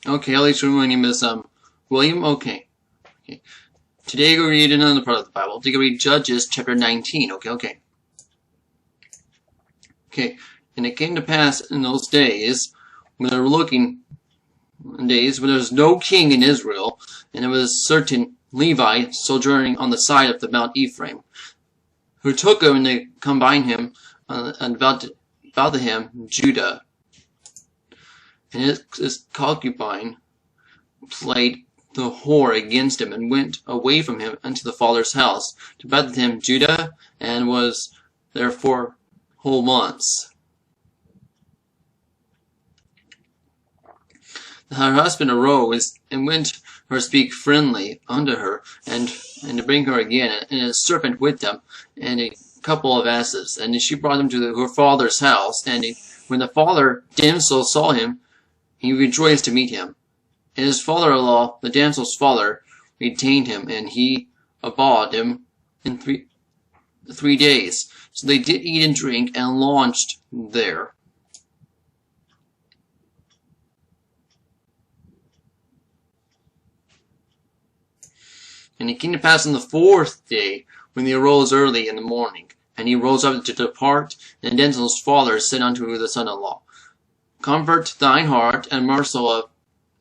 Okay, Alex, my name is William. Okay. Today we're reading another part of the Bible. Today we read Judges chapter 19. Okay. And it came to pass in those days when there was no king in Israel, and there was certain Levi sojourning on the side of the Mount Ephraim, who took him and they combined him and about to him Judah. And his concubine played the whore against him, and went away from him unto the father's house to Bethlehem, Judah, and was there 4 whole months. Her husband arose and went her speak friendly unto her, and to bring her again, and a serpent with them, and a couple of asses. And she brought them to her father's house. And when the father damsel saw him, he rejoiced to meet him. And his father-in-law, the damsel's father, retained him, and he abode him in 3 days. So they did eat and drink, and lodged there. And it came to pass on the 4th day, when they arose early in the morning, and he rose up to depart, and the damsel's father said unto the son-in-law, Comfort thine heart, and morsel of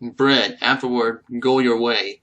bread, afterward go your way.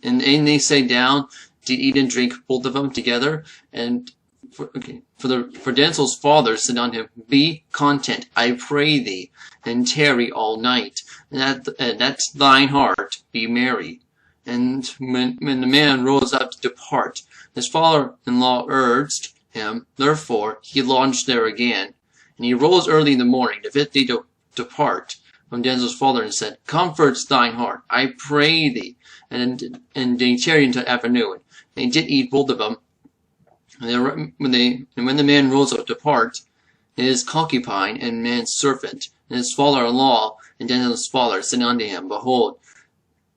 And they sat down, did eat and drink, both of them together. And for damsel's father said unto him, Be content, I pray thee, and tarry all night, and that thine heart be merry. And when the man rose up to depart, his father-in-law urged him, therefore he lodged there again. And he rose early in the morning, the 5th day to depart from damsel's father, and said, Comfort thine heart, I pray thee. And they tarried until afternoon. And they did eat both of them. And when the man rose up to depart, his concubine and man's servant, and his father-in-law and damsel's father said unto him, Behold,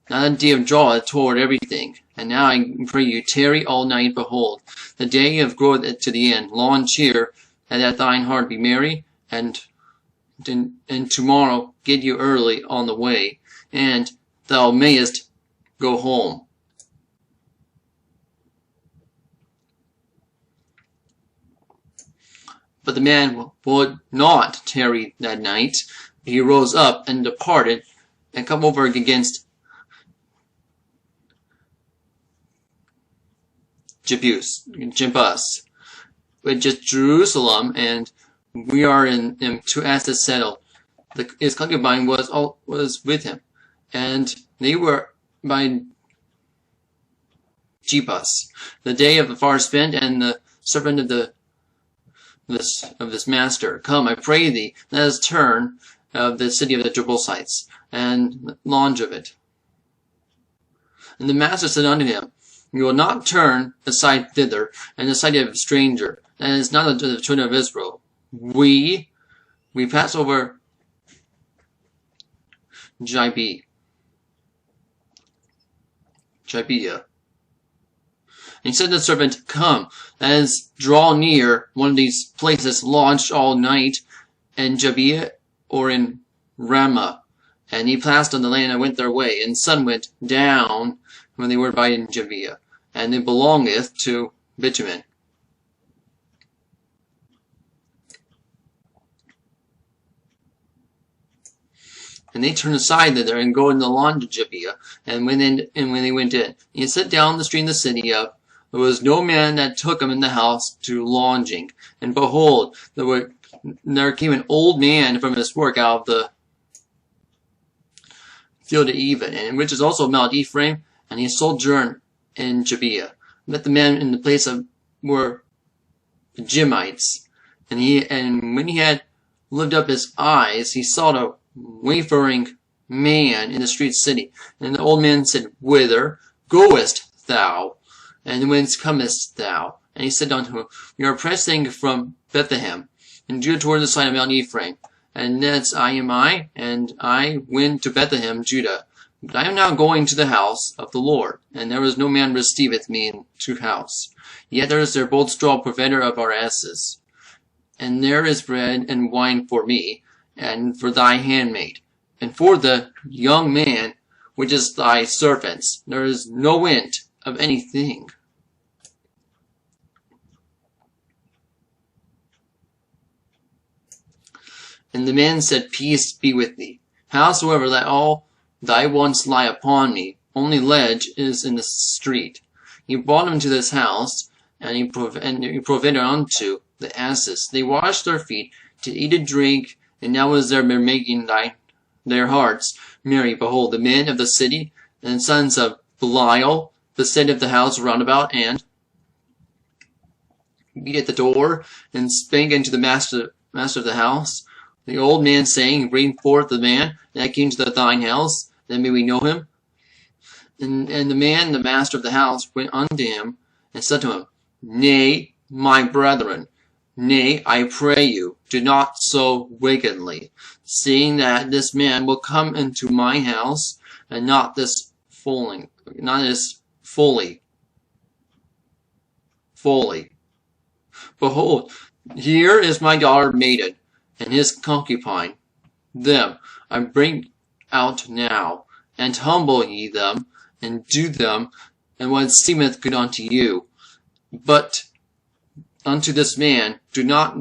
now the day of draweth toward everything, and now I pray you tarry all night. Behold, the day of groweth to the end. Lawn cheer, and that thine heart be merry, and tomorrow get you early on the way, and thou mayest go home. But the man would not tarry that night. He rose up and departed, and come over against Gibeah, which is Jerusalem, and we are in 2 asses settled. His concubine was with him, and they were by Gibeah. The day of the far spent, and the servant of this master, Come, I pray thee, let us turn of the city of the Jebusites, and launch of it. And the master said unto him, You will not turn aside thither, and the sight of a stranger, and it is not unto the children of Israel. We pass over Gibeah. And he said to the servant, Come, let us draw near one of these places, lodged all night in Gibeah or in Ramah. And he passed on the land and went their way, and sun went down when they were by in Gibeah, and it belongeth to Benjamin. And they turned aside thither, and go in the lawn to Gibeah, and when they went in, he sat down in the street in the city of, there was no man that took him in the house to lodging. And behold, there came an old man from his work out of the field of even, and which is also Mount Ephraim, and he sojourned in Gibeah. Met the men in the place of were the Gemites, and when he had lifted up his eyes, he saw a wayfaring man in the street city. And the old man said, Whither goest thou? And whence comest thou? And he said unto him, We are pressing from Bethlehem, and Judah toward the side of Mount Ephraim. And thence am I, and I went to Bethlehem, Judah. But I am now going to the house of the Lord, and there is no man receiveth me into house. Yet there is there both straw provider of our asses. And there is bread and wine for me, and for thy handmaid, and for the young man which is thy servants there is no end of anything. And the man said, Peace be with thee. Howsoever, let all thy wants lie upon me. Only ledge is in the street. He brought him to this house, and he provided unto the asses. They washed their feet, to eat and drink, and now is there making their hearts merry. Behold, the men of the city, and sons of Belial, beset of the house round about, and beat at the door, and spake unto the master of the house. The old man saying, Bring forth the man that came to thine house, that may we know him. And the man, the master of the house, went unto him, and said to him, Nay, my brethren, nay, I pray you, do not so wickedly, seeing that this man will come into my house, and not this fully. Behold, here is my daughter maiden, and his concubine. Them I bring out now, and humble ye them, and do them, and what seemeth good unto you. But unto this man do not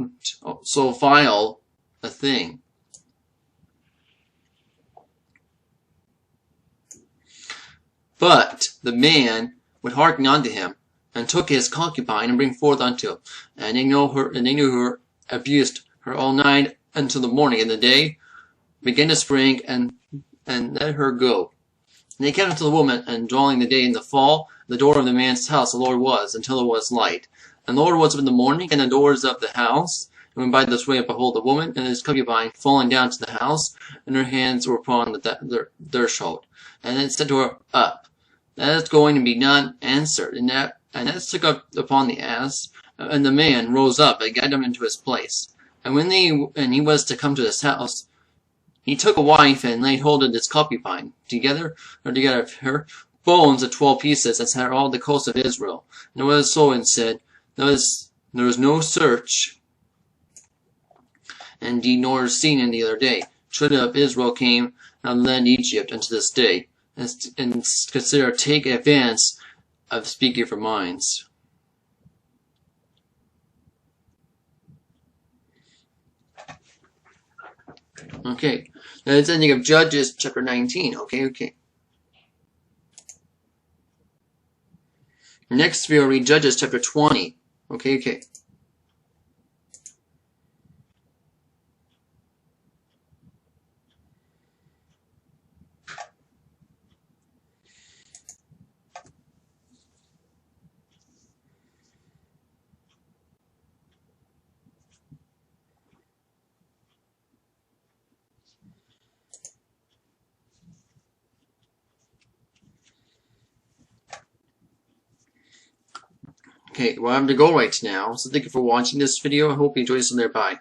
so vile a thing. But the man would hearken unto him, and took his concubine, and bring forth unto him. And they knew her abused her all night until the morning, and the day began to spring, and let her go. And they came unto the woman, and dwelling the day in the fall, the door of the man's house the Lord was, until it was light. And the Lord was up in the morning, and the doors of the house, and went by this way, and behold, the woman and his concubine falling down to the house, and her hands were upon the threshold. And it said to her, Up, that is going to be none answered. And that took up upon the ass, and the man rose up, and got him into his place. And when he was to come to his house, he took a wife, and laid hold of his concubine, together of her bones of 12 pieces, as had all the coast of Israel. And it was so, and said, there was no search, indeed, nor seen in the other day. Children of Israel came and led Egypt unto this day, and consider take advance of speaking for minds. Okay, that's the ending of Judges chapter 19. Okay. Next we'll read Judges chapter 20. Okay. Okay, well, I have to go right now, so thank you for watching this video. I hope you enjoyed this, and bye.